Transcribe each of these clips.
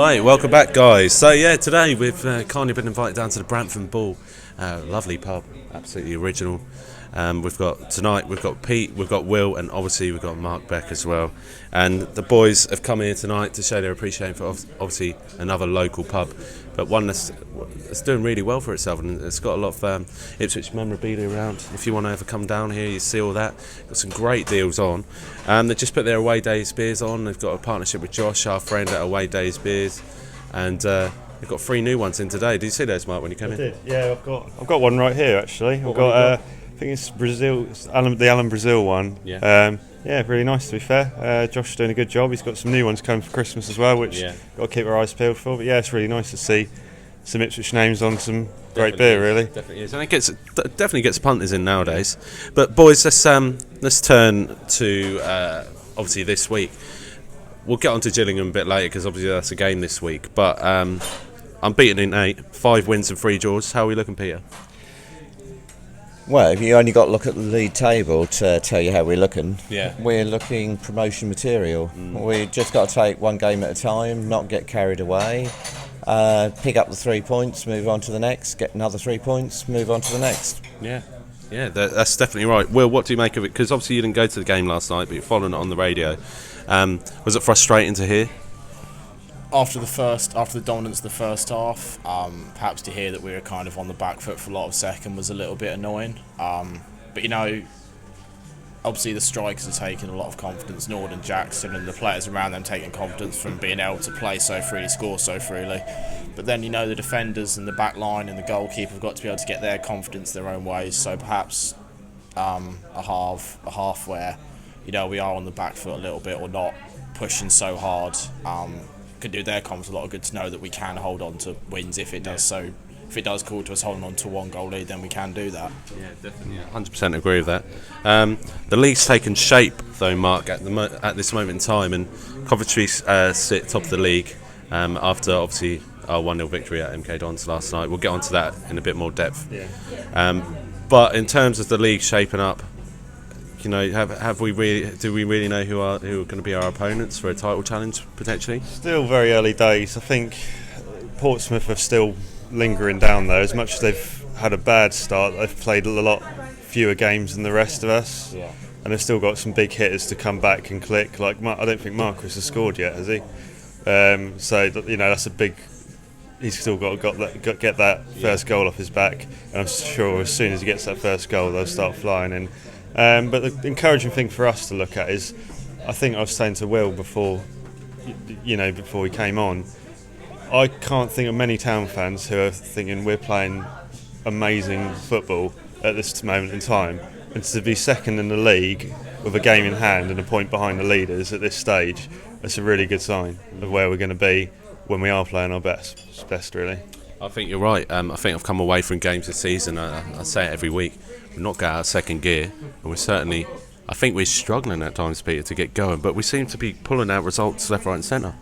Right, welcome back, guys. So yeah, today we've kindly been invited down to the Brampton Ball, lovely pub, absolutely original. We've got Pete, we've got Will, and obviously we've got Mark Beck as well. And the boys have come here tonight to show their appreciation for obviously another local pub, but one that's doing really well for itself, and it's got a lot of Ipswich memorabilia around. If you want to ever come down here, you see all that. Got some great deals on. They just put their Away Days beers on. They've got a partnership with Josh, our friend at Away Days Beers, and they've got 3 new ones in today. Did you see those, Mark, when you came in? I did. Yeah, I've got one right here actually. I've got I think it's Brazil, the Alan Brazil one. Yeah. Yeah, really nice to be fair. Josh is doing a good job. He's got some new ones coming for Christmas as well, which got to keep our eyes peeled for. But yeah, it's really nice to see some Ipswich names on some great beer, really. Definitely is, and it definitely gets punters in nowadays. But boys, let's turn to obviously this week. We'll get on to Gillingham a bit later because obviously that's a game this week. But unbeaten in 8, 5 wins and 3 draws. How are we looking, Peter? Well, if you only got to look at the league table to tell you how we're looking, Yeah. we're looking promotion material. We just got to take one game at a time, not get carried away, pick up the 3 points, move on to the next, get another 3 points, move on to the next. Yeah, that's definitely right. Will, what do you make of it? Because obviously you didn't go to the game last night, but you're following it on the radio. Was it frustrating to hear? After the dominance of the first half, perhaps to hear that we were kind of on the back foot for a lot of second was a little bit annoying. But you know, obviously the strikers are taking a lot of confidence, Norwood and Jackson, and the players around them taking confidence from being able to play so freely, score so freely. But then you know the defenders and the back line and the goalkeeper have got to be able to get their confidence their own ways. So perhaps a half where you know we are on the back foot a little bit or not pushing so hard. Could do their confidence a lot of good to know that we can hold on to wins if it does. So if it does call to us holding on to 1 goal lead, then we can do that. Yeah, definitely. 100% agree with that. The league's taken shape though, Mark, at this moment in time, and Coventry sit top of the league after obviously our 1-0 victory at MK Dons last night. We'll get onto that in a bit more depth. Yeah. But in terms of the league shaping up, you know, do we really know who are going to be our opponents for a title challenge potentially? Still very early days. I think Portsmouth are still lingering down though. As much as they've had a bad start, they've played a lot fewer games than the rest of us. Yeah. And they've still got some big hitters to come back and click. Like I don't think Marcus has scored yet, has he? So you know that's a big. He's still got to get that first goal off his back, and I'm sure as soon as he gets that first goal, they'll start flying in. But the encouraging thing for us to look at is, I think I was saying to Will before we came on, I can't think of many Town fans who are thinking we're playing amazing football at this moment in time, and to be second in the league with a game in hand and a point behind the leaders at this stage, that's a really good sign of where we're going to be when we are playing our best. It's best, really. I think you're right. I think I've come away from games this season. I say it every week. We're not got out of second gear, and I think we're struggling at times, Peter, to get going. But we seem to be pulling out results left, right, and centre.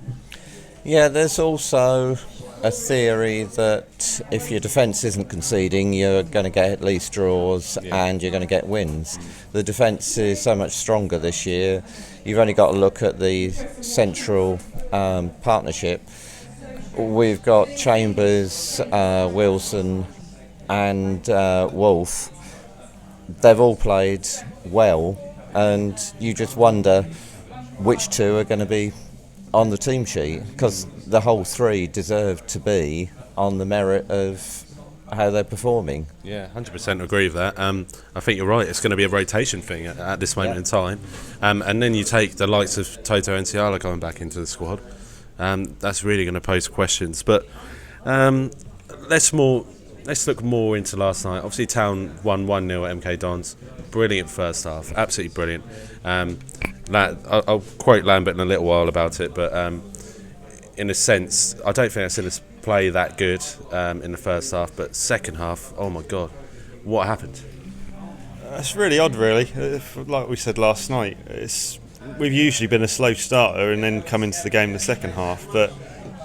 Yeah, there's also a theory that if your defence isn't conceding, you're going to get at least draws and you're going to get wins. The defence is so much stronger this year. You've only got to look at the central partnership. We've got Chambers, Wilson and Wolf. They've all played well, and you just wonder which 2 are going to be on the team sheet, because the whole 3 deserve to be on the merit of how they're performing. Yeah, 100% agree with that. I think you're right. It's going to be a rotation thing at this moment in time. And then you take the likes of Toto and Ciala coming back into the squad. That's really going to pose questions. But let's look more into last night. Obviously, Town won 1-0 at MK Dons. Brilliant first half, absolutely brilliant. I'll quote Lambert in a little while about it, but in a sense, I don't think I've seen us play that good in the first half. But second half, oh my God, what happened? It's really odd, really. Like we said last night, we've usually been a slow starter and then come into the game in the second half. But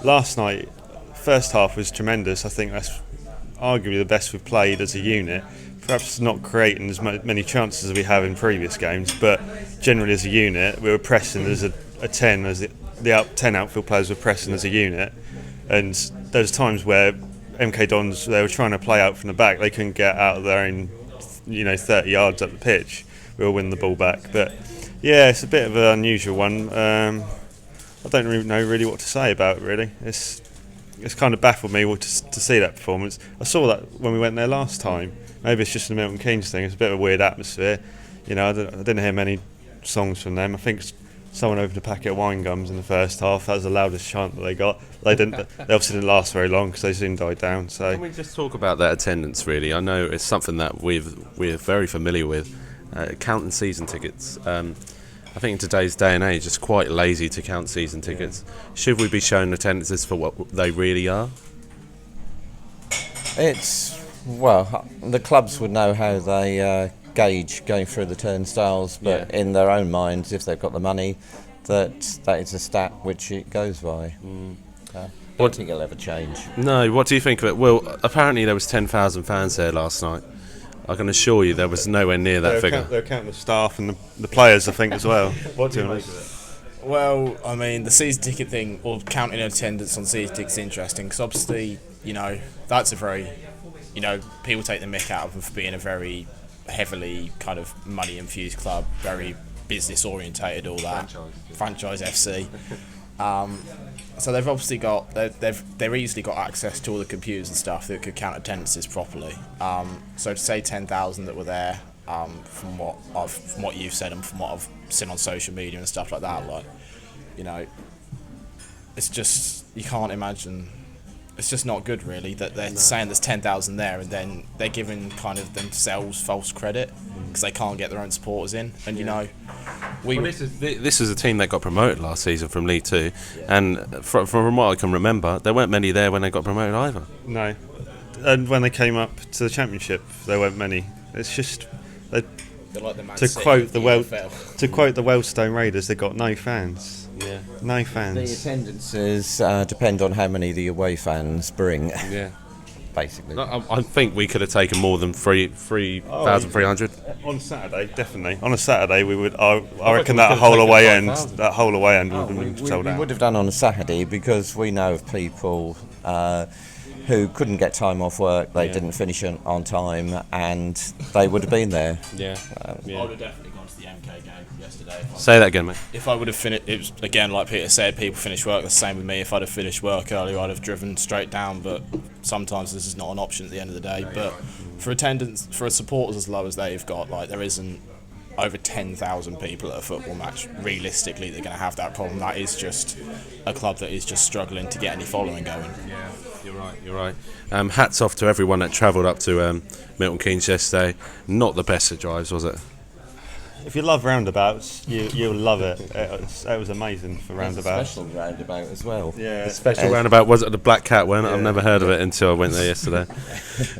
last night, first half was tremendous. I think that's arguably the best we've played as a unit. Perhaps not creating as many chances as we have in previous games, but generally as a unit, we were pressing as a 10, as the 10 outfield players were pressing as a unit, and there's times where MK Dons, they were trying to play out from the back, they couldn't get out of their own 30 yards up the pitch. We were winning the ball back, but yeah, it's a bit of an unusual one. I don't really know what to say about it, really. It's kind of baffled me to see that performance. I saw that when we went there last time. Maybe it's just the Milton Keynes thing. It's a bit of a weird atmosphere. I didn't hear many songs from them. I think someone opened a packet of wine gums in the first half. That was the loudest chant that they got. They obviously didn't last very long because they soon died down. So can we just talk about that attendance? Really, I know it's something that we're very familiar with. Counting season tickets. I think in today's day and age, it's quite lazy to count season tickets. Should we be showing attendances for what they really are? The clubs would know how they gauge going through the turnstiles, but in their own minds, if they've got the money, that is a stat which it goes by. I don't think it'll ever change. No, what do you think of it? Well, apparently there was 10,000 fans there last night. I can assure you there was nowhere near that figure. They're counting the staff and the players, I think, as well. What do you make of it? Well, I mean, the season ticket thing, or counting attendance on season tickets, is interesting because obviously, that's a very, people take the mick out of them for being a very heavily kind of money-infused club, very business-orientated, all that. Franchise FC. So they've obviously got they're easily got access to all the computers and stuff that could count attendances properly. So to say 10,000 that were there, from what you've said and from what I've seen on social media and stuff like that, it's just, you can't imagine. It's just not good, really, that they're saying there's 10,000 there and then they're giving kind of themselves false credit because they can't get their own supporters in. And this is a team that got promoted last season from League Two, and from what I can remember, there weren't many there when they got promoted either. No, and when they came up to the Championship, there weren't many. It's just like the Man to City, quote the EFL. Wealdstone Raiders, they got no fans. Yeah, no fans. The attendances depend on how many the away fans bring. Yeah. Basically. I think we could have taken more than 3,300. On Saturday, definitely. On a Saturday, we would. I reckon that whole away end would have been sold out. We would have done on a Saturday because we know of people who couldn't get time off work. They didn't finish on time, and they would have been there. Yeah. I would have definitely gone to the MK game yesterday. Say that again, mate. If I would have finished, it was again like Peter said, people finish work. The same with me. If I'd have finished work earlier, I'd have driven straight down. But sometimes this is not an option at the end of the day. But for attendance, for supporters as low as they've got, there isn't over 10,000 people at a football match. Realistically, they're going to have that problem. That is just a club that is just struggling to get any following going. Yeah, you're right. Hats off to everyone that travelled up to Milton Keynes yesterday. Not the best of drives, was it? If you love roundabouts, you'll love it. It was amazing for roundabouts. Special roundabout as well. Yeah, the special roundabout was it the Black Cat one? Yeah. I've never heard of it until I went there yesterday.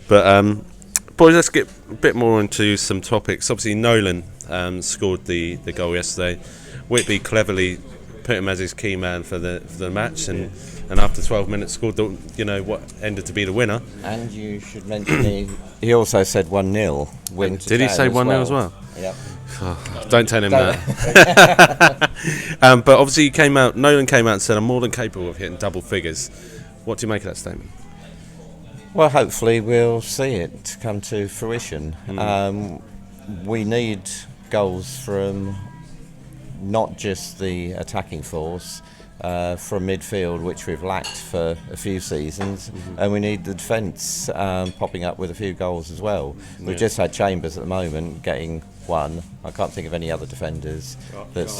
But boys, let's get a bit more into some topics. Obviously, Nolan scored the goal yesterday. Whitby cleverly put him as his key man for the match, and after 12 minutes scored what ended to be the winner. And you should mention he also said 1-0 win. Did he say 1-0 as well? Yep. Oh, don't tell him that. But obviously Nolan came out and said, I'm more than capable of hitting double figures. What do you make of that statement? Well, hopefully we'll see it come to fruition. We need goals from not just the attacking force, from midfield, which we've lacked for a few seasons, and we need the defence popping up with a few goals as well. We've just had Chambers at the moment getting one. I can't think of any other defenders.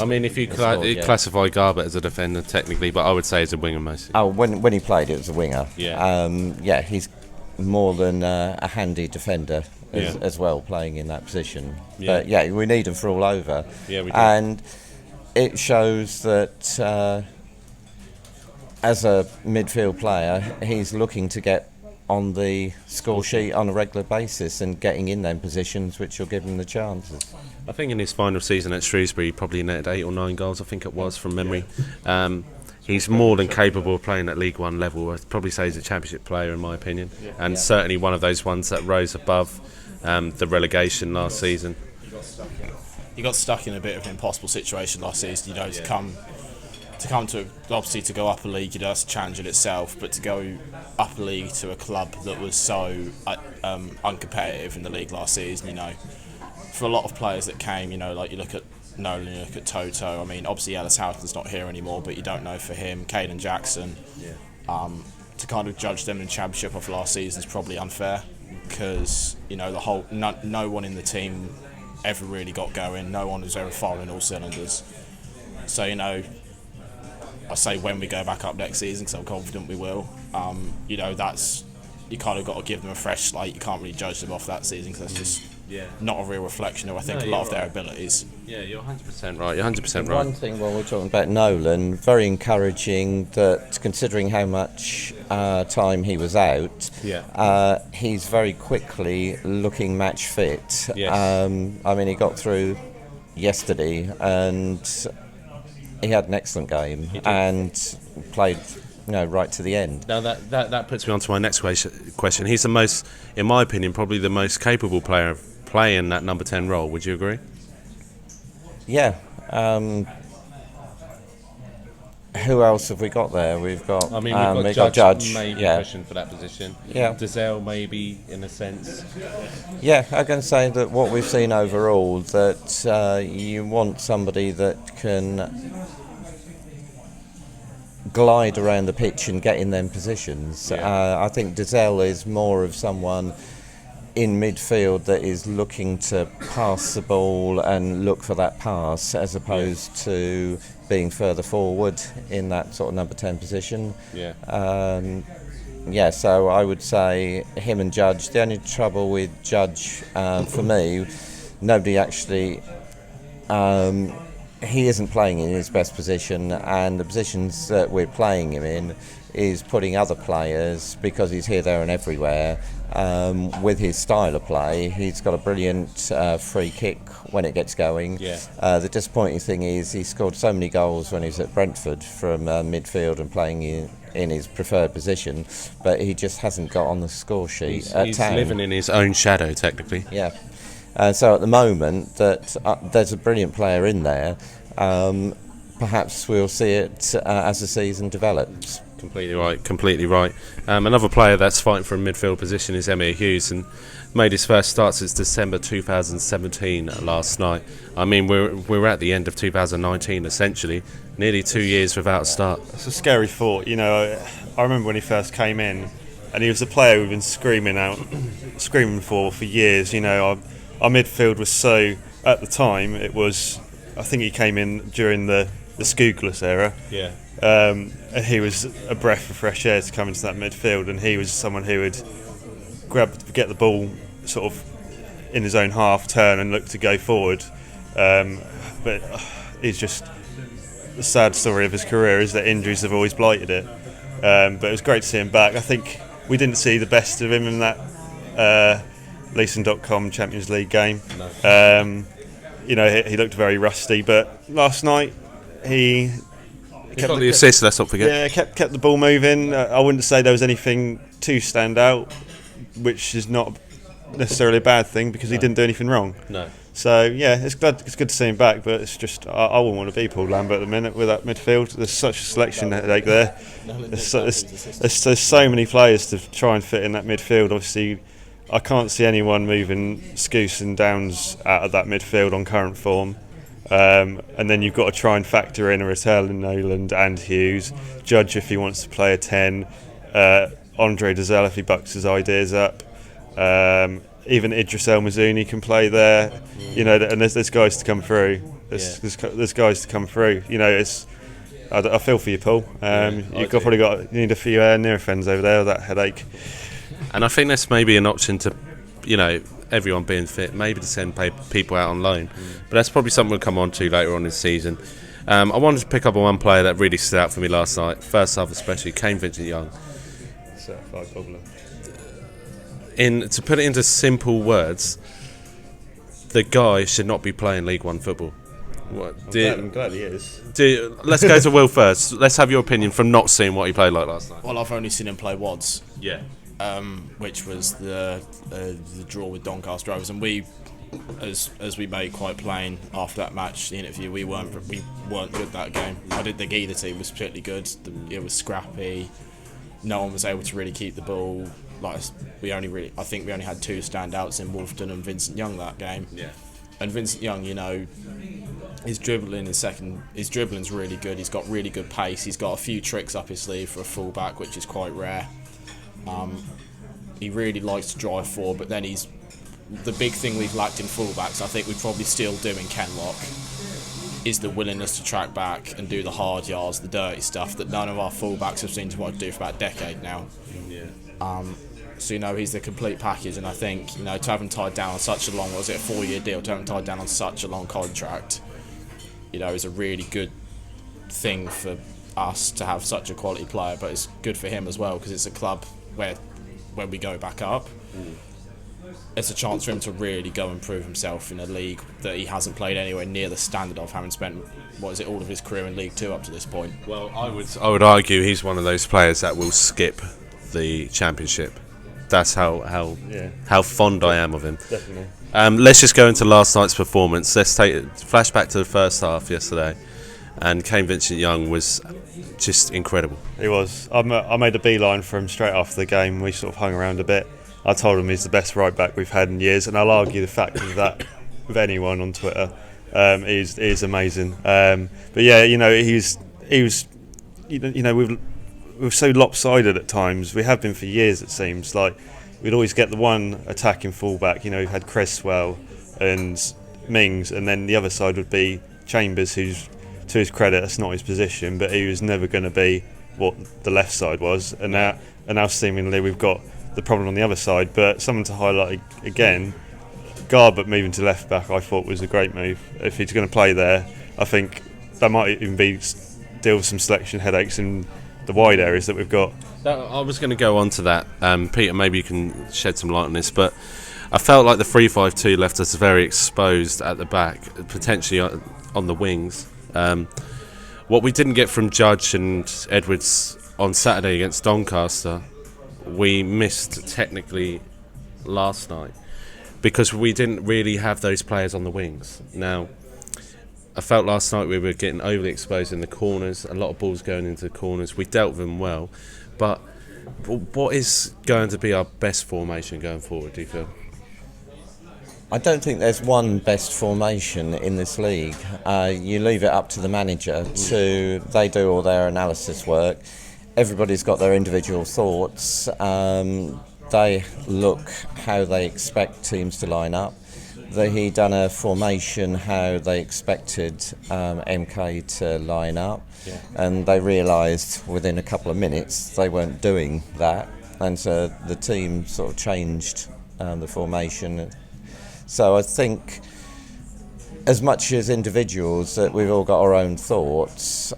I mean, if you classify Garbutt as a defender technically, but I would say he's a winger mostly. Oh, when he played, it was a winger. Yeah. He's more than a handy defender as well, playing in that position. Yeah. But we need him for all over. Yeah, we do. And it shows that as a midfield player, he's looking to get on the score sheet on a regular basis and getting in them positions which will give him the chances. I think in his final season at Shrewsbury, he probably netted 8 or 9 goals, I think it was, from memory. He's more than capable of playing at League One level. I'd probably say he's a Championship player in my opinion, and certainly one of those ones that rose above the relegation last season. He got stuck in a bit of an impossible situation last season, to come to come to, obviously to go up a league, that's a challenge in itself, but to go up a league to a club that was so uncompetitive in the league last season, for a lot of players that came, like you look at Nolan, you look at Toto, I mean, obviously Ellis Houghton's not here anymore, but you don't know for him, Caden Jackson, to kind of judge them in the championship of last season is probably unfair, because, no one in the team ever really got going, no one was ever firing all cylinders. So, I say when we go back up next season, because I'm confident we will, that's, you kind of got to give them a fresh slate. You can't really judge them off that season, because that's just not a real reflection of, I think, a lot of their abilities. Yeah, you're 100% right. You're 100% right. One thing while we're talking about Nolan, very encouraging that considering how much time he was out, he's very quickly looking match fit. Yes. I mean, he got through yesterday and he had an excellent game and played right to the end. Now that puts me on to my next question. He's the most, in my opinion, probably the most capable player playing that number 10 role. Would you agree? Yeah. Who else have we got there? We've got. I mean, we've got Judge. Maybe pushing for that position. Yeah. Dazelle maybe in a sense. Yeah, I can say that what we've seen overall, that you want somebody that can glide around the pitch and get in them positions. I think Dazelle is more of someone in midfield that is looking to pass the ball and look for that pass, as opposed to being further forward in that sort of number 10 position. So I would say him and Judge. The only trouble with Judge, for me, nobody actually, he isn't playing in his best position, and the positions that we're playing him in is putting other players, because he's here, there and everywhere, with his style of play. He's got a brilliant free kick when it gets going. The disappointing thing is he scored so many goals when he was at Brentford from midfield and playing in his preferred position, but he just hasn't got on the score sheet at He's Town. living in his own shadow, technically. So at the moment that there's a brilliant player in there, perhaps we'll see it as the season develops. Completely right. Another player that's fighting for a midfield position is Emir Hughes, and made his first start since December 2017 last night. I mean, we're at the end of 2019 essentially, nearly 2 years without a start. It's a scary thought, I remember when he first came in, and he was a player we've been screaming for years. Our midfield was so, at the time, it was, I think he came in during the Skuse era. And he was a breath of fresh air to come into that midfield, and he was someone who would get the ball sort of in his own half, turn and look to go forward. But he's just, the sad story of his career is that injuries have always blighted it. But it was great to see him back. I think we didn't see the best of him in that Leeson.com Champions League game. He looked very rusty, but last night he got the assist, let's not forget. Yeah, kept the ball moving. I wouldn't say there was anything too stand out, which is not necessarily a bad thing, because he didn't do anything wrong. No. So it's good to see him back, but it's just I wouldn't want to be Paul Lambert at the minute with that midfield. There's such a selection headache there. There's so many players to try and fit in that midfield. Obviously, I can't see anyone moving Skuse and Downs out of that midfield on current form. And then you've got to try and factor in a return Nolan and Hughes, Judge if he wants to play a 10, Andre Dazelle if he bucks his ideas up, even Idris El Mazouni can play there, and there's guys to come through. There's guys to come through. I feel for you, Paul. You need a few Neurofens over there with that headache. And I think that's maybe an option to, everyone being fit, maybe to send people out on loan. But that's probably something we'll come on to later on this season. I wanted to pick up on one player that really stood out for me last night, first half especially, Kane Vincent-Young. Certified gobbler. To put it into simple words, the guy should not be playing League One football. I'm glad he is. Let's go to Will first. Let's have your opinion from not seeing what he played like last night. Well, I've only seen him play once. Yeah. Which was the draw with Doncaster Rovers, and we as we made quite plain after that match, the interview, we weren't good that game. I didn't think either team was particularly good. It was scrappy. No one was able to really keep the ball. I think we only had 2 standouts in Wolfton and Vincent Young that game. Yeah. And Vincent Young, his dribbling's really good. He's got really good pace. He's got a few tricks up his sleeve for a fullback, which is quite rare. He really likes to drive forward, but then the big thing we've lacked in fullbacks, I think we probably still do in Kenlock, is the willingness to track back and do the hard yards, the dirty stuff that none of our fullbacks have seemed to want to do for about a decade now. Yeah. So, he's the complete package, and I think, to have him tied down on such a long, was it a 4-year deal, to have him tied down on such a long contract, is a really good thing for us to have such a quality player, but it's good for him as well, because it's a club where, when we go back up, it's a chance for him to really go and prove himself in a league that he hasn't played anywhere near the standard of, having spent, all of his career in League 2 up to this point. Well, I would argue he's one of those players that will skip the Championship. That's how fond I am of him. Definitely. Let's just go into last night's performance. Let's take a flashback to the first half yesterday, and Kane Vincent Young was just incredible. He was. I made a beeline for him straight after the game. We sort of hung around a bit. I told him he's the best right back we've had in years, and I'll argue the fact of that with anyone on Twitter. He's amazing. But yeah, he was. We're so lopsided at times. We have been for years, it seems. Like, we'd always get the one attacking fullback. We've had Cresswell and Mings, and then the other side would be Chambers, who's, to his credit, that's not his position, but he was never going to be what the left side was. And now seemingly we've got the problem on the other side. But something to highlight again, Garbutt moving to left back, I thought was a great move. If he's going to play there, I think that might even deal with some selection headaches in the wide areas that we've got. I was going to go on to that. Peter, maybe you can shed some light on this, but I felt like the 3-5-2 left us very exposed at the back, potentially on the wings. What we didn't get from Judge and Edwards on Saturday against Doncaster, we missed technically last night, because we didn't really have those players on the wings. Now, I felt last night we were getting overly exposed in the corners, a lot of balls going into the corners. We dealt with them well, but what is going to be our best formation going forward, do you feel? I don't think there's one best formation in this league. You leave it up to the manager they do all their analysis work. Everybody's got their individual thoughts. They look how they expect teams to line up. He done a formation how they expected MK to line up, and they realised within a couple of minutes they weren't doing that, and so the team sort of changed the formation. So I think, as much as individuals, that we've all got our own thoughts.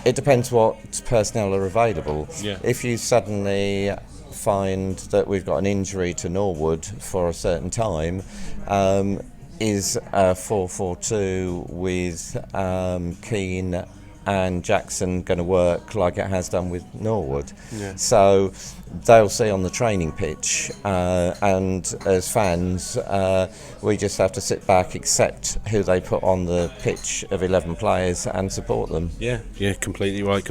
It depends what personnel are available. Yeah. If you suddenly find that we've got an injury to Norwood for a certain time, is a 4-4-2 with Keane and Jackson going to work like it has done with Norwood? Yeah. So they'll see on the training pitch, and as fans, we just have to sit back, accept who they put on the pitch of 11 players and support them. Yeah, completely right.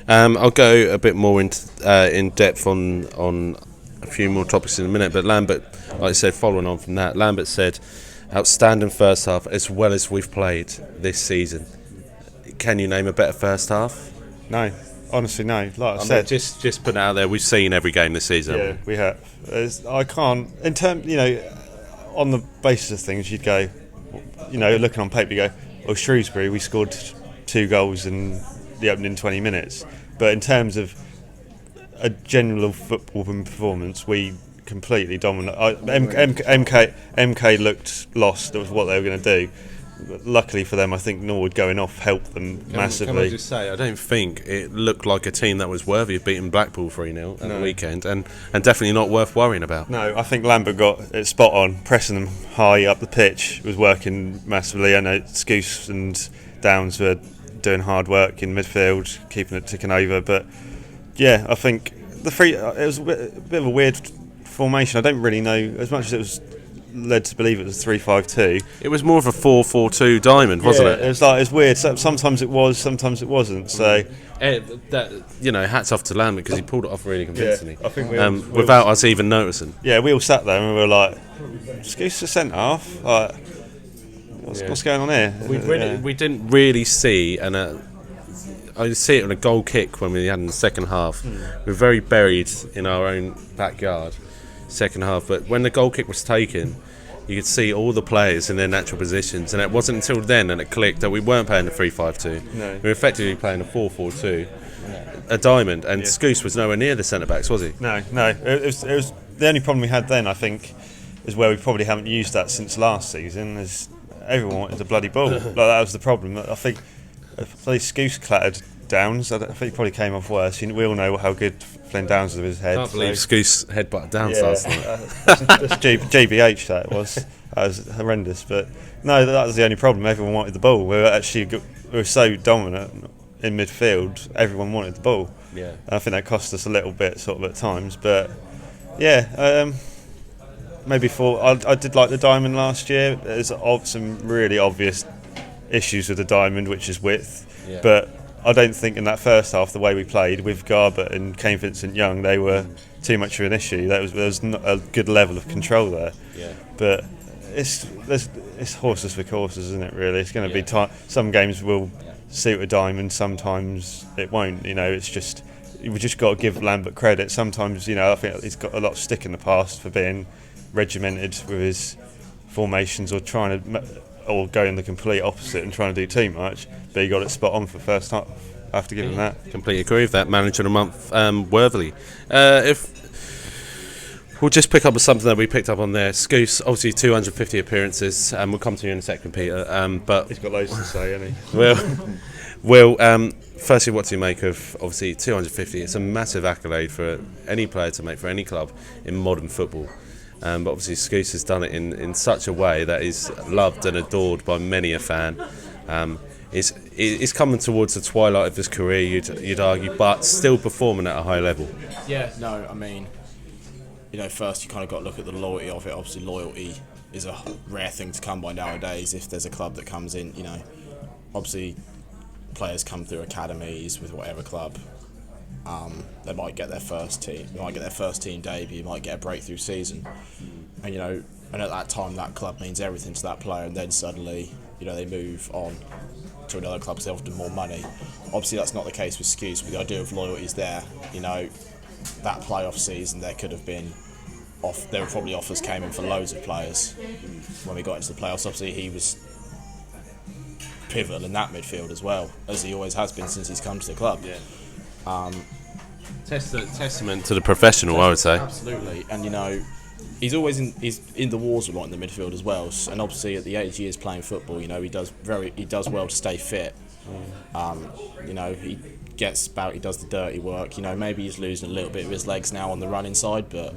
I'll go a bit more in depth on a few more topics in a minute, but Lambert, like I said, following on from that, Lambert said, outstanding first half as well as we've played this season. Can you name a better first half? No, honestly, no. Like I said, just put it out there. We've seen every game this season. Yeah, we have. I can't. In terms, on the basis of things, you'd go, looking on paper, you go, well, Shrewsbury, we scored 2 goals in the opening 20 minutes. But in terms of a general football performance, we completely dominate. MK looked lost. That was what they were going to do. Luckily for them, I think Norwood going off helped them massively. Can I just say, I don't think it looked like a team that was worthy of beating Blackpool 3-0 at the weekend, and definitely not worth worrying about. No, I think Lambert got it spot on, pressing them high up the pitch was working massively. I know Skuse and Downs were doing hard work in midfield, keeping it ticking over. But yeah, I think it was a bit of a weird formation. I don't really know, as much as it was led to believe it was 3-5-2. It was more of a 4-4-2 diamond, wasn't it? It was like, it's weird. Sometimes it was, sometimes it wasn't. So Hats off to Lamb because he pulled it off really convincingly. I think without us even noticing. Yeah, we all sat there and we were like, Skuse the centre half. Like, what's going on here? We didn't really see, and I see it on a goal kick when we had in the second half. We're very buried in our own backyard, second half. But when the goal kick was taken, you could see all the players in their natural positions, and it wasn't until then that it clicked that we weren't playing a 3-5-2. No. We were effectively playing a 4-4-2, a diamond, and Skuse was nowhere near the centre backs, was he? No. It was the only problem we had then, I think, is where we probably haven't used that since last season. Is everyone wanted the bloody ball. Like, that was the problem. I think if Skuse clattered Downs, I think he probably came off worse. We all know how good Flynn Downs was with his head. I can't believe Skuse headbutted Downs last night. That's GBH, that was horrendous. But no, that was the only problem. Everyone wanted the ball. We were so dominant in midfield. Everyone wanted the ball. Yeah, and I think that cost us a little bit, sort of at times. But yeah, maybe I did like the diamond last year. There's some really obvious issues with the diamond, which is width. Yeah. But I don't think in that first half, the way we played with Garbutt and Kane Vincent-Young, they were too much of an issue. There was not a good level of control there. Yeah. But it's horses for courses, isn't it? Really, it's going to be some games will suit a diamond, sometimes it won't. It's just we just got to give Lambert credit. Sometimes, I think he's got a lot of stick in the past for being regimented with his formations or or going the complete opposite and trying to do too much, but he got it spot on for the first half. I have to give him that. Completely agree with that. Manager of the month, worthily. If we'll just pick up with something that we picked up on there. Skuse, obviously 250 appearances, and we'll come to you in a second, Peter. But he's got loads to say, hasn't he? Will, firstly, what do you make of obviously 250? It's a massive accolade for any player to make for any club in modern football. But obviously Skuse has done it in such a way that is loved and adored by many a fan. He's coming towards the twilight of his career, you'd argue, but still performing at a high level. Yeah, no, I mean, first you kind of got to look at the loyalty of it. Obviously loyalty is a rare thing to come by nowadays. If there's a club that comes in, obviously players come through academies with whatever club. They might get their first team debut, might get a breakthrough season, and at that time that club means everything to that player, and then suddenly they move on to another club because they're often more money. Obviously that's not the case with Skuse, but the idea of loyalty is there. That playoff season there were probably offers came in for loads of players when we got into the playoffs. Obviously he was pivotal in that midfield as well, as he always has been since he's come to the club. Yeah. Testament to the professional, I would say. Absolutely, and he's always in the wars a lot in the midfield as well. And obviously, at the age he is playing football, he does well to stay fit. He does the dirty work. Maybe he's losing a little bit of his legs now on the running side, but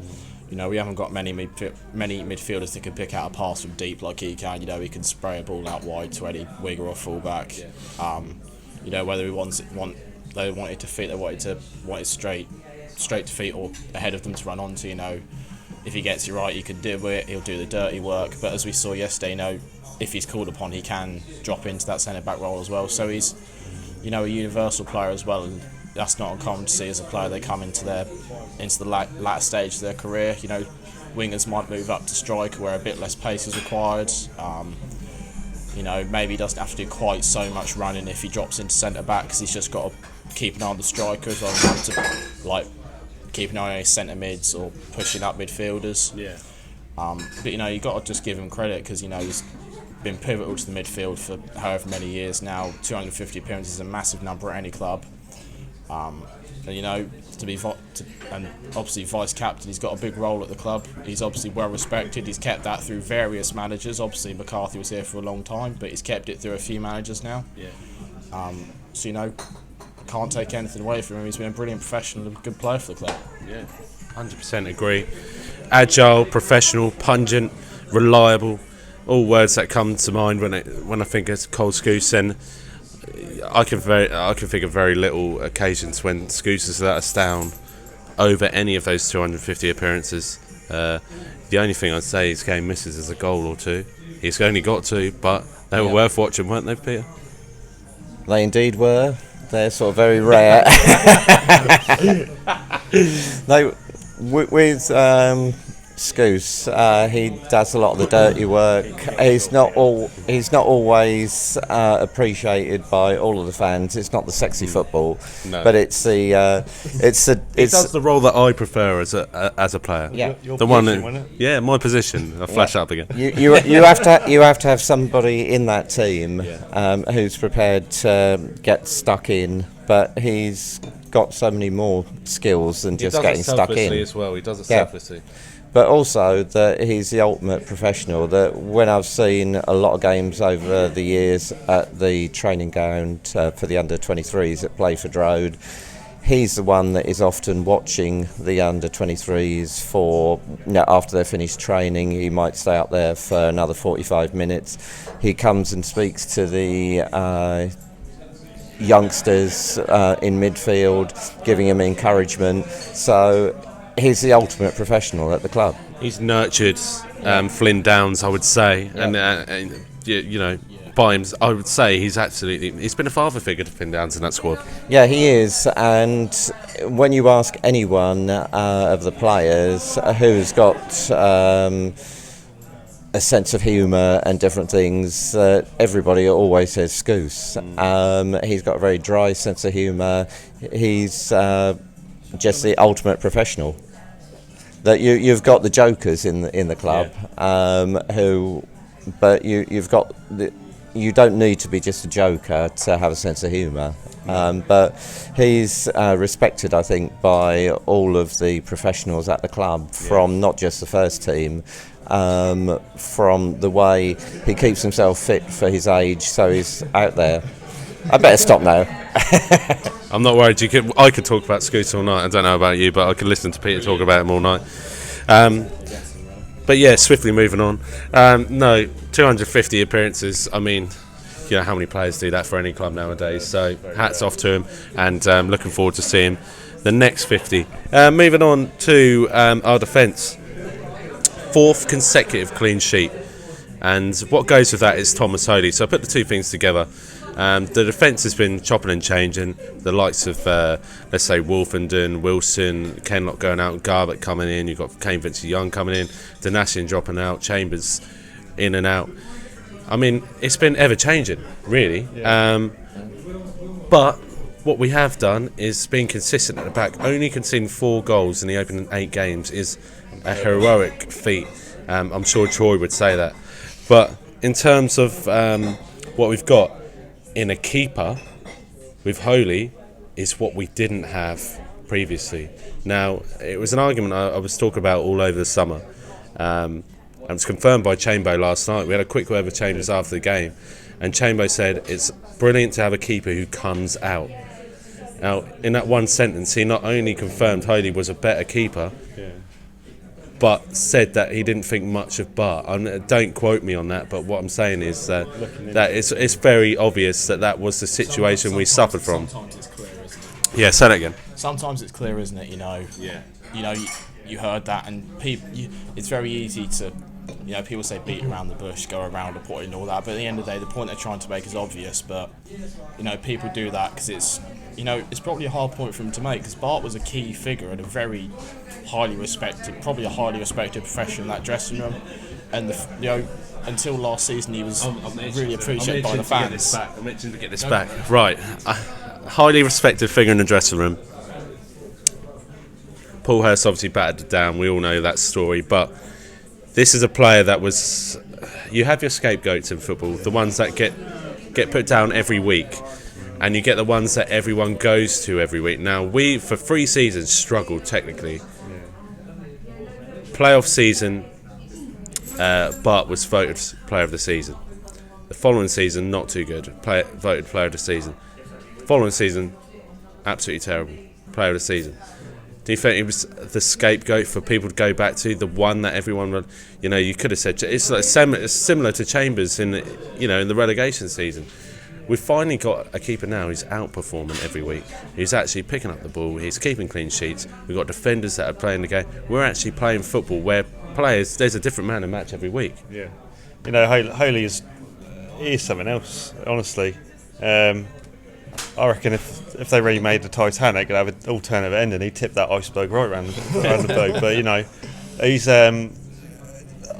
we haven't got many midfielders that can pick out a pass from deep like he can. He can spray a ball out wide to any winger or fullback. Whether he they wanted to feet, they wanted straight to feet or ahead of them to run onto. If he gets it right, he can do it. He'll do the dirty work. But as we saw yesterday, if he's called upon, he can drop into that centre back role as well. So he's, a universal player as well, and that's not uncommon to see as a player. They come into the latter stage of their career. Wingers might move up to striker where a bit less pace is required. Maybe he doesn't have to do quite so much running if he drops into centre back, because he's just got to keep an eye on the strikers rather than to keep an eye on his centre mids or pushing up midfielders. Yeah. But you got to just give him credit, because he's been pivotal to the midfield for however many years now. 250 appearances is a massive number at any club. And obviously vice captain, he's got a big role at the club. He's obviously well respected. He's kept that through various managers. Obviously McCarthy was here for a long time, but he's kept it through a few managers now. Yeah. So can't take anything away from him. He's been a brilliant professional and a good player for the club. Yeah, 100% agree. Agile, professional, pungent, reliable, all words that come to mind when I think of Cole Skuse. And I can think of very little occasions when Skuse has let us down over any of those 250 appearances. The only thing I'd say his game misses is a goal or two. He's only got two, but they were worth watching, weren't they, Peter? They indeed were. They're sort of very rare. With Skuse, he does a lot of the dirty work. He's not always appreciated by all of the fans. It's not the sexy football, but it's the He does the role that I prefer as a player. Yeah, the one that, my position. I'll flash up again. You have to have somebody in that team who's prepared to get stuck in, but he's got so many more skills than just getting stuck in. As well. He does it selflessly. But also that he's the ultimate professional. That when I've seen a lot of games over the years at the training ground for the under-23s at Playford Road, he's the one that is often watching the under-23s for, after they've finished training. He might stay up there for another 45 minutes. He comes and speaks to the youngsters in midfield, giving them encouragement. So he's the ultimate professional at the club. He's nurtured Flynn Downs, I would say, and by him, I would say he's been a father figure to Flynn Downs in that squad. Yeah, he is. And when you ask anyone of the players who's got a sense of humour and different things, everybody always says Skuse. He's got a very dry sense of humour. He's just the ultimate professional. That you've got the jokers in the club, but you've got you don't need to be just a joker to have a sense of humour. But he's respected, I think, by all of the professionals at the club, from not just the first team, from the way he keeps himself fit for his age, so he's out there. I better stop now. I'm not worried. I could talk about Skuse all night. I don't know about you, but I could listen to Peter talk about him all night. But yeah, swiftly moving on. 250 appearances. I mean, how many players do that for any club nowadays? So hats off to him, and looking forward to seeing the next 50. Moving on to our defence. 4th consecutive clean sheet. And what goes with that is Thomas Holy. So I put the two things together. The defence has been chopping and changing. The likes of, let's say, Wolfenden, Wilson, Kenlock going out, Garbutt coming in. You've got Kane Vincent-Young coming in, Donatian dropping out, Chambers in and out. I mean, it's been ever-changing, really. Yeah. But what we have done is being consistent at the back. Only conceding 4 goals in the opening 8 games is a heroic feat. I'm sure Troy would say that. But in terms of what we've got in a keeper with Holy is what we didn't have previously. Now, it was an argument I was talking about all over the summer. And it was confirmed by Chambo last night. We had a quick word with Chambers after the game, and Chambo said it's brilliant to have a keeper who comes out. Now, in that one sentence, he not only confirmed Holy was a better keeper, but said that he didn't think much of Bart. Don't quote me on that, but what I'm saying is that it's very obvious that was the situation we suffered from. Sometimes it's clear, isn't it? Yeah, say that again. Sometimes it's clear, isn't it? You heard that, and it's very easy to, people say beat around the bush, go around the point and all that, but at the end of the day, the point they're trying to make is obvious, but, people do that because it's probably a hard point for him to make, because Bart was a key figure and a very highly respected professional in that dressing room, and until last season he was really appreciated by the fans. I'm itching to get this back. Right, highly respected figure in the dressing room. Paul Hurst obviously battered it down. We all know that story, but this is a player that was. You have your scapegoats in football, the ones that get put down every week, and you get the ones that everyone goes to every week. Now, we for 3 seasons struggled technically. Playoff season, Bart was voted player of the season. The following season, not too good. Voted player of the season. The following season, absolutely terrible. Player of the season. Do you think it was the scapegoat for people to go back to, the one that everyone would, you could have said it's like similar to Chambers in the relegation season, we've finally got a keeper now who's outperforming every week. He's actually picking up the ball. He's keeping clean sheets. We've got defenders that are playing the game. We're actually playing football where players, there's a different man in match every week. Yeah, you know, Holy is something else. Honestly, I reckon if they remade the Titanic, they'd have an alternative ending. He'd tip that iceberg right around the boat. But you know, he's.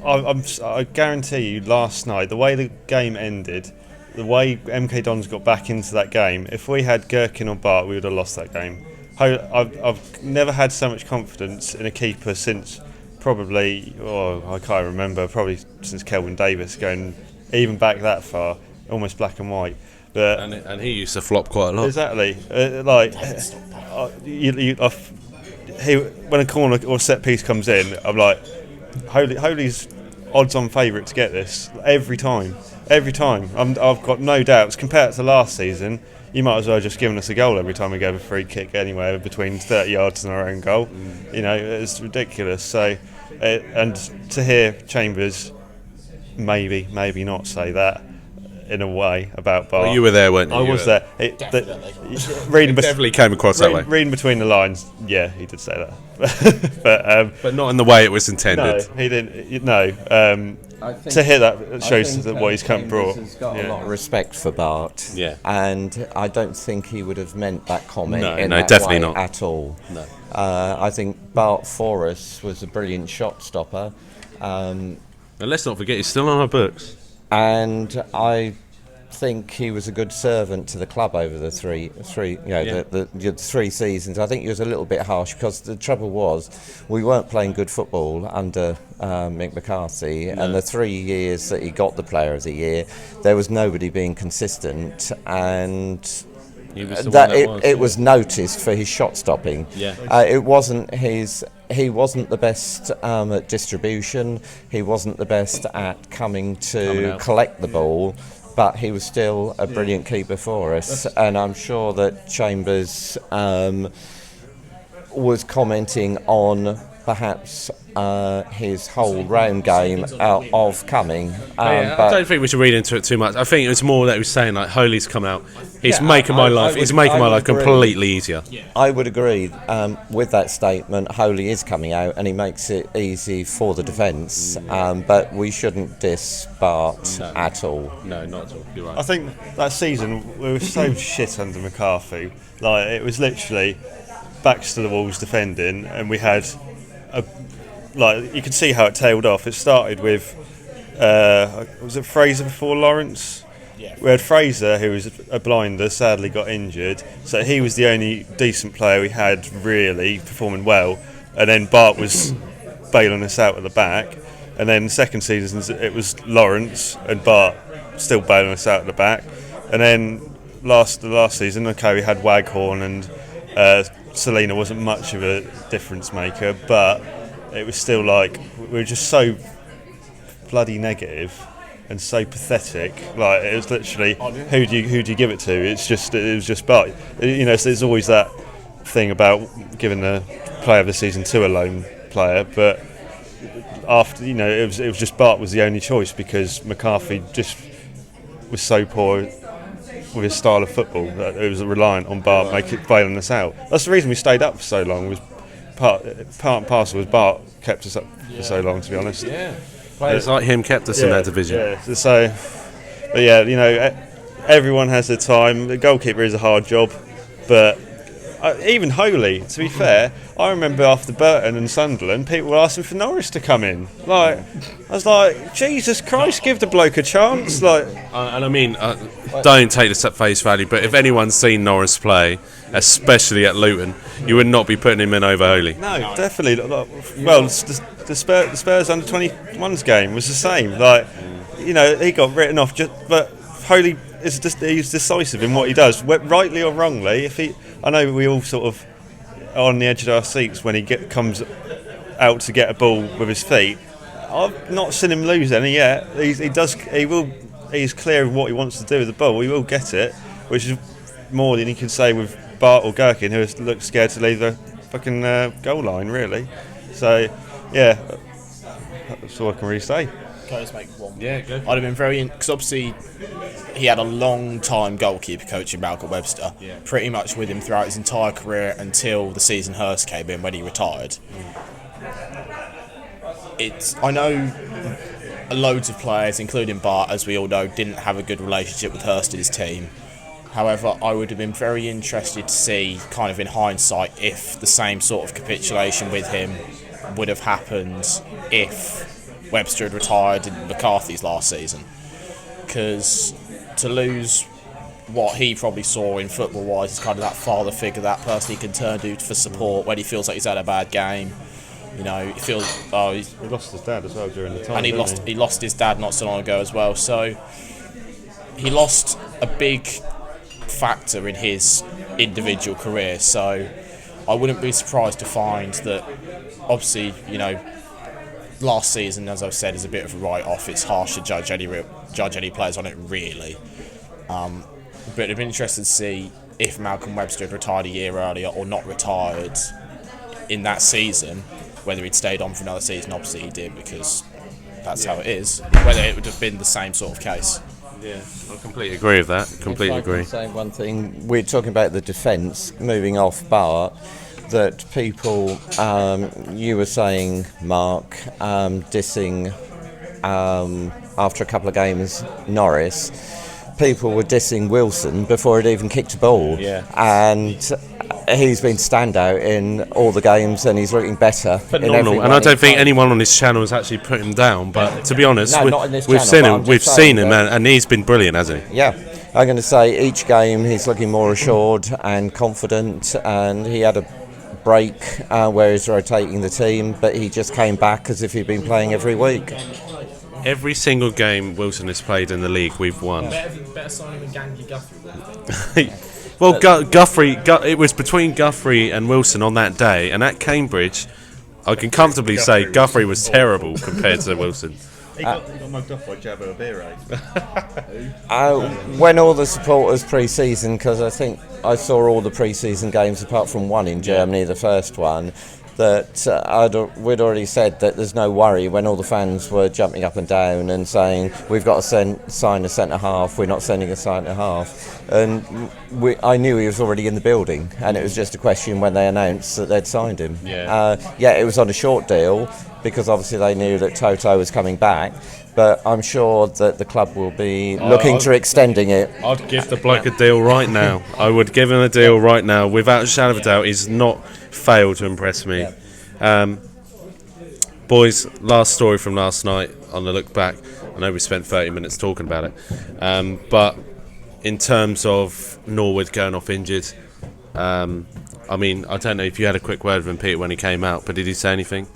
I guarantee you, last night, the way the game ended, the way MK Dons got back into that game, if we had Gherkin or Bart, we would have lost that game. I've never had so much confidence in a keeper since probably, I can't remember, probably since Kelvin Davis, going even back that far, almost black and white. But and he used to flop quite a lot. Exactly. When a corner or set piece comes in, I'm like, Holy's odds-on favourite to get this every time. I've got no doubts. Compared to last season, you might as well have just given us a goal every time we gave a free kick anywhere between 30 yards and our own goal. You know, it's ridiculous. So, and to hear Chambers maybe not say that in a way about Bart. Well, you were there, weren't you? I was there. Definitely. Definitely came across that way. Reading between the lines, yeah, he did say that. But not in the way it was intended. No, he didn't. No. To hear that shows what he's come brought. He's got a lot of respect for Bart. Yeah. And I don't think he would have meant that comment No, that definitely way not. at all. No. I think Bart for us was a brilliant shot stopper. And let's not forget, he's still on our books. And I think he was a good servant to the club over the three the 3 seasons. I think he was a little bit harsh because the trouble was we weren't playing good football under Mick McCarthy, and the 3 years that he got the Player of the Year, there was nobody being consistent, and it was noticed for his shot stopping. It wasn't he wasn't the best at distribution. He wasn't the best at coming to collect the ball, but he was still a brilliant keeper for us. And I'm sure that Chambers was commenting on perhaps his whole round game of coming. I don't think we should read into it too much. I think it was more that he was saying, like, Holy's come out. He's making my life completely easier. I would agree with that statement. Holy is coming out and he makes it easy for the defence, but we shouldn't diss Bart at all. No, not at all. You're right. I think that season we were so shit under McCarthy. Like, it was literally backs to the walls defending, and we had you could see how it tailed off. It started with was it Fraser before Lawrence? Yeah. We had Fraser, who was a blinder, sadly got injured, so he was the only decent player we had really performing well, and then Bart was bailing us out at the back, and then second season it was Lawrence and Bart still bailing us out at the back, and then the last season, we had Waghorn, and Selena wasn't much of a difference maker, but it was still like we were just so bloody negative and so pathetic. Like, it was literally, who do you give it to? It was just Bart. You know, so there's always that thing about giving the player of the season to a lone player, but after, you know, it was just Bart was the only choice because McCarthy just was so poor with his style of football that it was reliant on Bart bailing us out. That's the reason we stayed up for so long. Was part and parcel was Bart kept us up for so long, to be honest. Yeah, players like him kept us in that division. Yeah. So, but yeah, you know, everyone has their time. The goalkeeper is a hard job, but even Holy, to be fair, I remember after Burton and Sunderland, people were asking for Norris to come in. Like, I was like, Jesus Christ, give the bloke a chance. Like, and I mean, don't take this at face value, but if anyone's seen Norris play, especially at Luton, you would not be putting him in over Holy. No, definitely. Well, the Spurs under 21s game was the same. Like, you know, he got written off, but Holy he's decisive in what he does, rightly or wrongly. I know we all sort of are on the edge of our seats when he comes out to get a ball with his feet. I've not seen him lose any yet. He's clear of what he wants to do with the ball. He will get it, which is more than he can say with Bart or Gherkin, who looks scared to leave the fucking goal line, really. So, yeah, that's all I can really say. Can I just make one? Yeah, go. I'd have been very because obviously he had a long time goalkeeper coach in Malcolm Webster, pretty much with him throughout his entire career until the season Hurst came in when he retired. I know loads of players, including Bart, as we all know, didn't have a good relationship with Hurst and his team. However, I would have been very interested to see, kind of in hindsight, if the same sort of capitulation with him would have happened if Webster had retired in McCarthy's last season. Because to lose what he probably saw in football-wise is kind of that father figure, that person he can turn to for support when he feels like he's had a bad game. You know, he feels he lost his dad as well during the time. And he lost his dad not so long ago as well. So he lost a big factor in his individual career. So I wouldn't be surprised to find that, obviously, you know, last season, as I've said, is a bit of a write-off. It's harsh to judge any players on it, really. But it'd be interesting to see if Malcolm Webster had retired a year earlier or not retired in that season, whether he'd stayed on for another season. Obviously he did, because that's how it is. Whether it would have been the same sort of case. Yeah, I completely agree with that. Completely agree. If I can say one thing, we're talking about the defence, moving off Bart, that people, you were saying, Mark, dissing after a couple of games, Norris, people were dissing Wilson before he'd even kicked a ball. Yeah. And he's been standout in all the games, and he's looking better. Phenomenal. And I don't think anyone on this channel has actually put him down. But to be honest, No, not in this we've channel, seen him. We've seen him, and he's been brilliant, hasn't he? Yeah, I'm going to say each game he's looking more assured and confident, and he had a break where he's rotating the team, but he just came back as if he'd been playing every week. Every single game Wilson has played in the league, we've won. Better signing than Gangy Guthrie. Well, Guthrie, it was between Guthrie and Wilson on that day, and at Cambridge, I can comfortably say Guthrie was terrible compared to Wilson. He got mugged off by Jabba Abire. When all the supporters pre-season, because I think I saw all the pre-season games apart from one in Germany, the first one, that we'd already said that there's no worry when all the fans were jumping up and down and saying we've got to sign a centre-half, we're not sending a centre-half. And I knew he was already in the building, and it was just a question when they announced that they'd signed him. It was on a short deal because obviously they knew that Toto was coming back, but I'm sure that the club will be looking to extending it. I'd give the bloke a deal right now. I would give him a deal right now, without a shadow of a doubt. He's not failed to impress me. Boys, last story from last night on the look back. I know we spent 30 minutes talking about it, but in terms of Norwood going off injured, I mean, I don't know if you had a quick word with him, Peter, when he came out, but did he say anything?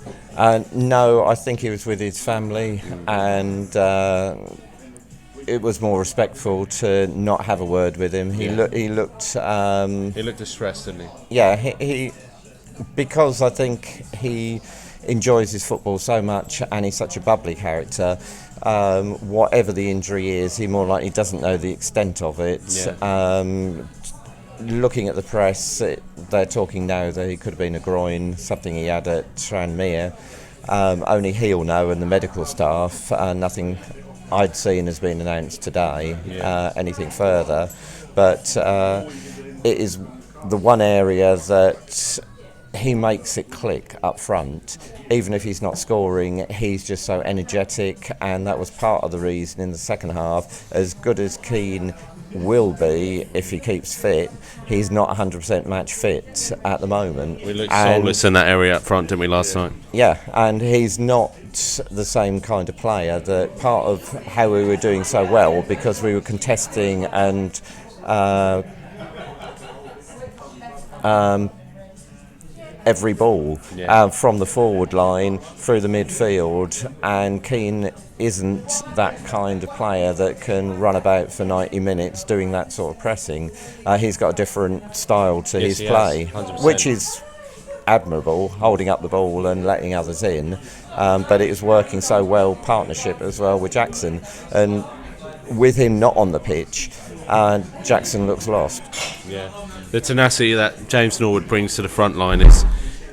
No, I think he was with his family, and it was more respectful to not have a word with him. He looked distressed, didn't he? Yeah, he because I think he enjoys his football so much, and he's such a bubbly character. Whatever the injury is, he more likely doesn't know the extent of it. Looking at the press, they're talking now that he could have been a groin, something he had at Tranmere. Only he'll know, and the medical staff. Nothing I'd seen has been announced today, anything further. But it is the one area that he makes it click up front. Even if he's not scoring, he's just so energetic, and that was part of the reason in the second half, as good as Keane will be if he keeps fit, he's not 100% match fit at the moment. We looked soulless in that area up front, didn't we, last night? Yeah, and he's not the same kind of player. That part of how we were doing so well, because we were contesting and every ball from the forward line through the midfield, and Keane isn't that kind of player that can run about for 90 minutes doing that sort of pressing. He's got a different style to his play, which is admirable, holding up the ball and letting others in, but it is working so well, partnership as well with Jackson, and with him not on the pitch, Jackson looks lost. The tenacity that James Norwood brings to the front line is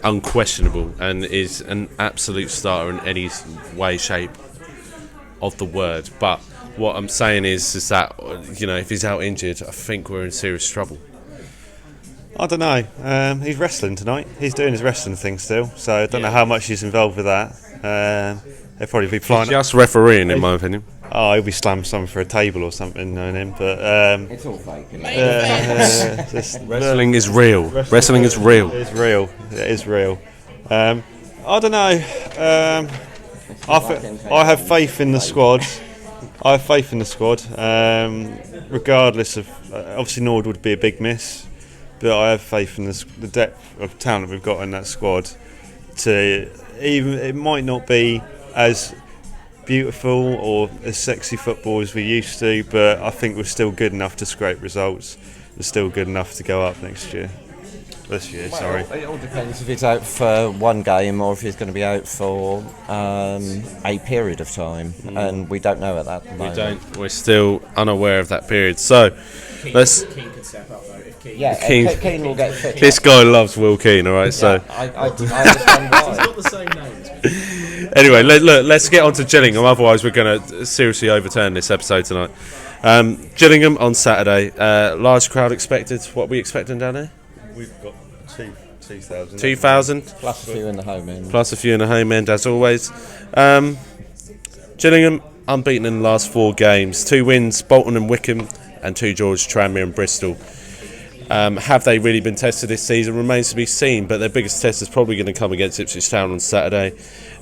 unquestionable, and is an absolute starter in any way, shape. of the word. But what I'm saying is that, if he's out injured, I think we're in serious trouble. I don't know. He's wrestling tonight. He's doing his wrestling thing still, so I don't know how much he's involved with that. He'll probably be flying. Just refereeing, in my opinion. Oh, he'll be slammed something for a table or something, knowing him. But It's all fake. Isn't it? Wrestling is real. Wrestling is real. It is real. It is real. I don't know. I have faith in the squad. Regardless of obviously Norwood would be a big miss, but I have faith in the depth of talent we've got in that squad. It might not be as beautiful or as sexy football as we used to, but I think we're still good enough to scrape results. We're still good enough to go up this year. It all depends if he's out for one game or if he's going to be out for a period of time, and we don't know at that moment. We don't. We're still unaware of that period. So Keane could step up though. If Keane, Yeah, Keane will get fit. this guy loves Will Keane. All right. So I understand why. He's got the same names. anyway, let's get on to Gillingham. Otherwise, we're going to seriously overturn this episode tonight. Gillingham on Saturday. Large crowd expected. What are we expecting down there? We've got 2,000. 2,000 Plus a few in the home end. plus a few in the home end, as always. Gillingham unbeaten in the last 4 games. 2 wins, Bolton and Wickham, and 2 draws, Tranmere and Bristol. Have they really been tested this season? Remains to be seen, but their biggest test is probably going to come against Ipswich Town on Saturday.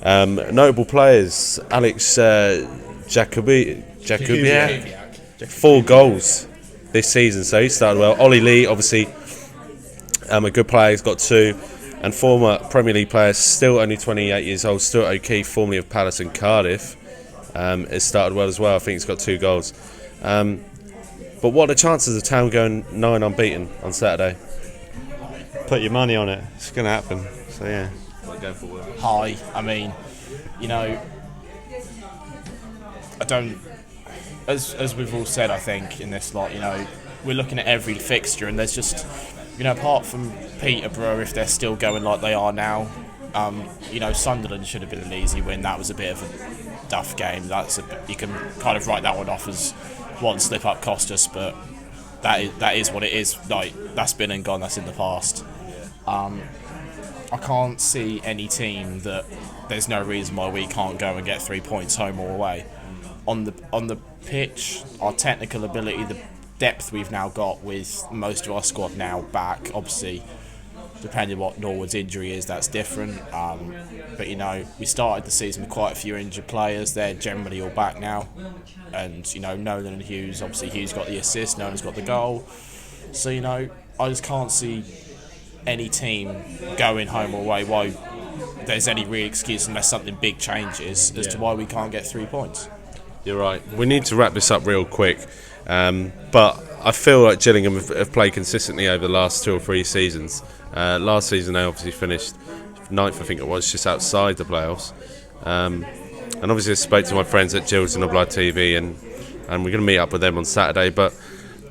Notable players: Alex Jakubiak, 4 goals this season, so he started well. Ollie Lee, obviously, a good player, he's got 2. And former Premier League player, still only 28 years old, Stuart O'Keefe, formerly of Palace and Cardiff, has started well as well. I think he's got 2 goals. But what are the chances of Town going 9 unbeaten on Saturday? Put your money on it. It's going to happen. So yeah. High. I mean, I don't. As we've all said, I think in this lot, we're looking at every fixture, and there's just, apart from Peterborough, if they're still going like they are now, Sunderland should have been an easy win. That was a bit of a duff game. You can kind of write that one off as one slip up cost us, but that is what it is. Like, that's been and gone. That's in the past. I can't see any team that there's no reason why we can't go and get 3 points home or away. On the pitch, our technical ability, the depth we've now got with most of our squad now back, obviously depending on what Norwood's injury is, that's different, but we started the season with quite a few injured players. They're generally all back now, and Nolan and Hughes, obviously Hughes got the assist, Nolan's got the goal, so I just can't see any team going home or away why there's any real excuse unless something big changes as to why we can't get 3 points. You're right. We need to wrap this up real quick, but I feel like Gillingham have played consistently over the last 2 or 3 seasons. Last season they obviously finished 9th, I think it was, just outside the playoffs. And obviously I spoke to my friends at Gills and the Blood TV, and we're going to meet up with them on Saturday. But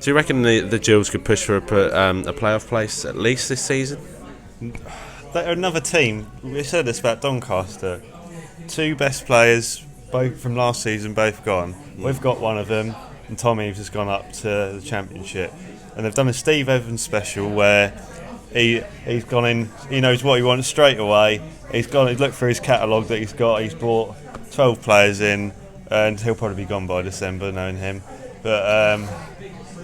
do you reckon the Gills could push for a playoff place at least this season? They're another team. We said this about Doncaster. 2 best players, both from last season, both gone. We've got one of them, and Tommy's has gone up to the Championship. And they've done a Steve Evans special where he's gone in, he knows what he wants straight away. He's looked through his catalogue that he's got. He's brought 12 players in, and he'll probably be gone by December, knowing him. But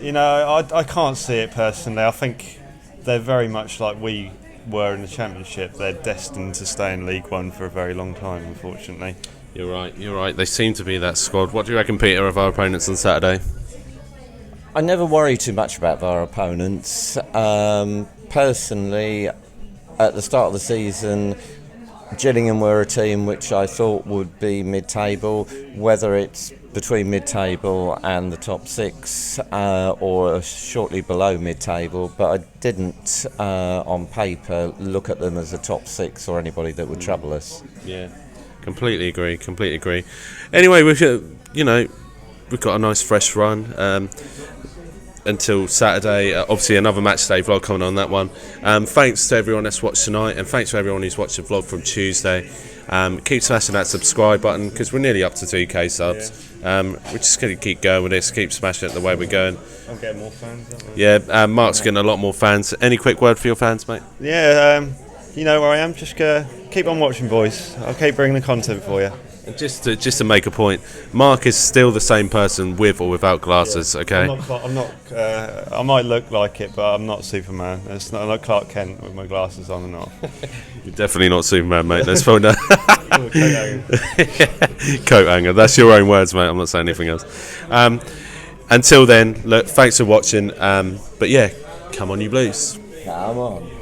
I can't see it personally. I think they're very much like we were in the Championship. They're destined to stay in League One for a very long time, unfortunately. You're right. They seem to be that squad. What do you reckon, Peter, of our opponents on Saturday? I never worry too much about our opponents. Personally, at the start of the season, Gillingham were a team which I thought would be mid-table, whether it's between mid-table and the top 6 or shortly below mid-table, but I didn't, on paper, look at them as a top 6 or anybody that would trouble us. Yeah, completely agree. Anyway, we've got a nice fresh run until Saturday. Obviously another match day vlog coming on that one. Thanks to everyone that's watched tonight, and thanks to everyone who's watched the vlog from Tuesday. Keep smashing that subscribe button because we're nearly up to 2k subs. We're just going to keep going with this, keep smashing it the way we're going. I'm getting more fans, aren't I? Yeah, Mark's getting a lot more fans. Any quick word for your fans, mate? Yeah, you know where I am. Just keep on watching, boys. I'll keep bringing the content for you. And just to make a point, Mark is still the same person with or without glasses. Okay. I'm not. I might look like it, but I'm not Superman. It's not like Clark Kent with my glasses on and off. You're definitely not Superman, mate. Let's find out. Coat hanger. That's your own words, mate. I'm not saying anything else. Until then, look. Thanks for watching. But yeah, come on, you Blues. Come on.